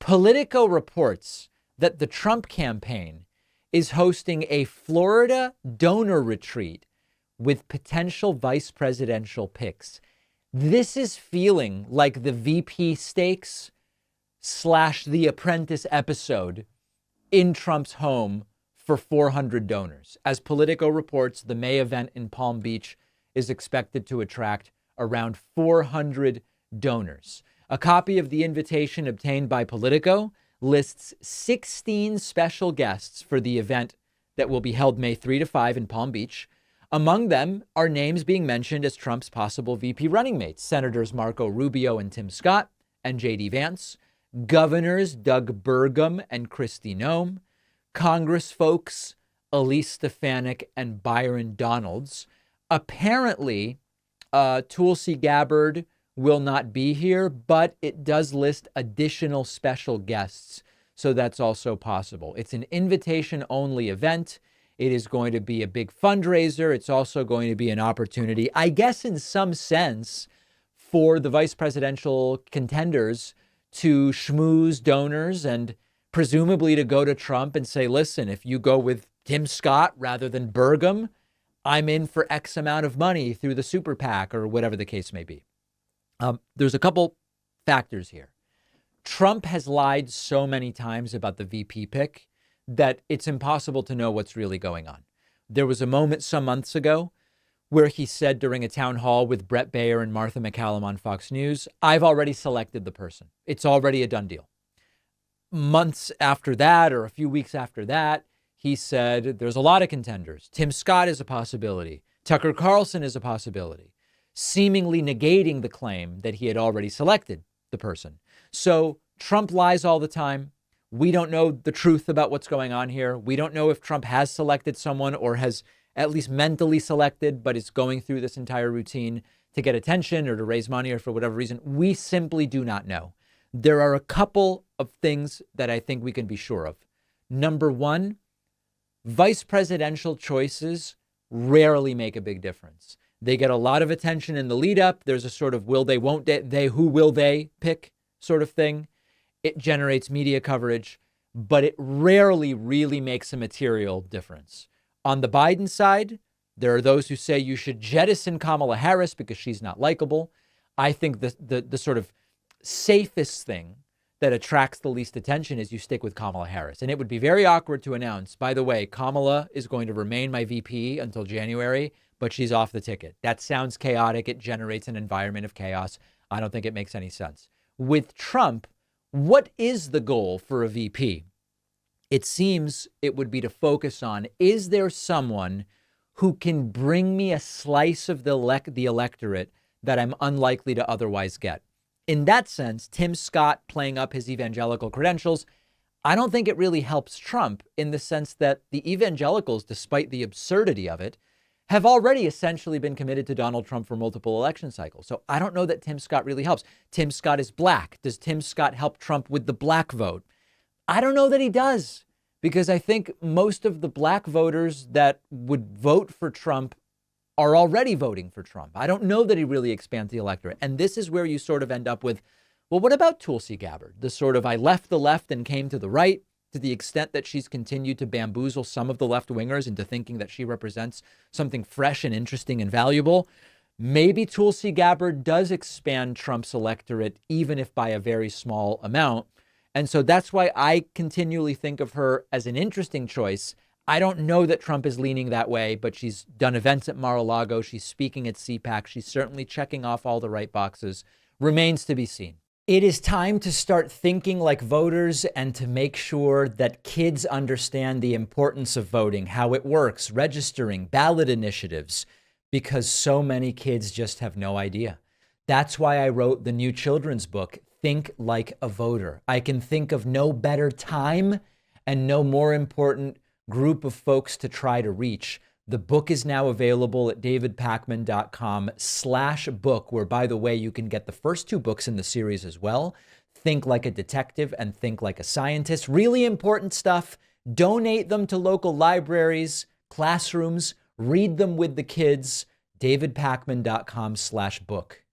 Politico reports that the Trump campaign is hosting a Florida donor retreat with potential vice presidential picks. This is feeling like the VP stakes / the Apprentice episode in Trump's home for 400 donors. As Politico reports, the May event in Palm Beach is expected to attract around 400 donors. A copy of the invitation obtained by Politico lists 16 special guests for the event that will be held May 3 to 5 in Palm Beach. Among them are names being mentioned as Trump's possible VP running mates: Senators Marco Rubio and Tim Scott and J.D. Vance, Governors Doug Burgum and Kristi Noem, Congress folks Elise Stefanik and Byron Donalds. Apparently, Tulsi Gabbard will not be here, but it does list additional special guests, so that's also possible. It's an invitation-only event. It is going to be a big fundraiser. It's also going to be an opportunity, I guess in some sense, for the vice presidential contenders to schmooze donors and presumably to go to Trump and say, listen, if you go with Tim Scott rather than Burgum, I'm in for X amount of money through the super PAC or whatever the case may be. There's a couple factors here. Trump has lied so many times about the VP pick that it's impossible to know what's really going on. There was a moment some months ago where he said during a town hall with Brett Baer and Martha McCallum on Fox News, I've already selected the person. It's already a done deal. Months after that, or a few weeks after that, he said there's a lot of contenders. Tim Scott is a possibility. Tucker Carlson is a possibility, seemingly negating the claim that he had already selected the person. So Trump lies all the time. We don't know the truth about what's going on here. We don't know if Trump has selected someone or has at least mentally selected, but is going through this entire routine to get attention or to raise money or for whatever reason. We simply do not know. There are a couple of things that I think we can be sure of. Number one, vice presidential choices rarely make a big difference. They get a lot of attention in the lead up. There's a sort of will they, won't they, who will they pick sort of thing. It generates media coverage, but it rarely really makes a material difference. On the Biden side, there are those who say you should jettison Kamala Harris because she's not likable. I think the sort of safest thing that attracts the least attention is you stick with Kamala Harris. And it would be very awkward to announce, by the way, Kamala is going to remain my VP until January, but she's off the ticket. That sounds chaotic. It generates an environment of chaos. I don't think it makes any sense. With Trump, what is the goal for a VP? It seems it would be to focus on, is there someone who can bring me a slice of the electorate that I'm unlikely to otherwise get? In that sense, Tim Scott playing up his evangelical credentials, I don't think it really helps Trump in the sense that the evangelicals, despite the absurdity of it, have already essentially been committed to Donald Trump for multiple election cycles. So I don't know that Tim Scott really helps. Tim Scott is black. Does Tim Scott help Trump with the black vote? I don't know that he does, because I think most of the black voters that would vote for Trump are already voting for Trump. I don't know that he really expands the electorate. And this is where you sort of end up with, well, what about Tulsi Gabbard? The sort of I left the left and came to the right, to the extent that she's continued to bamboozle some of the left wingers into thinking that she represents something fresh and interesting and valuable. Maybe Tulsi Gabbard does expand Trump's electorate, even if by a very small amount. And so that's why I continually think of her as an interesting choice. I don't know that Trump is leaning that way, but she's done events at Mar-a-Lago. She's speaking at CPAC. She's certainly checking off all the right boxes. Remains to be seen. It is time to start thinking like voters and to make sure that kids understand the importance of voting, how it works, registering, ballot initiatives, because so many kids just have no idea. That's why I wrote the new children's book, Think Like a Voter. I can think of no better time and no more important group of folks to try to reach. The book is now available at davidpakman.com/book, where, by the way, you can get the first two books in the series as well. Think Like a Detective and Think Like a Scientist. Really important stuff. Donate them to local libraries, classrooms, read them with the kids. davidpakman.com/book.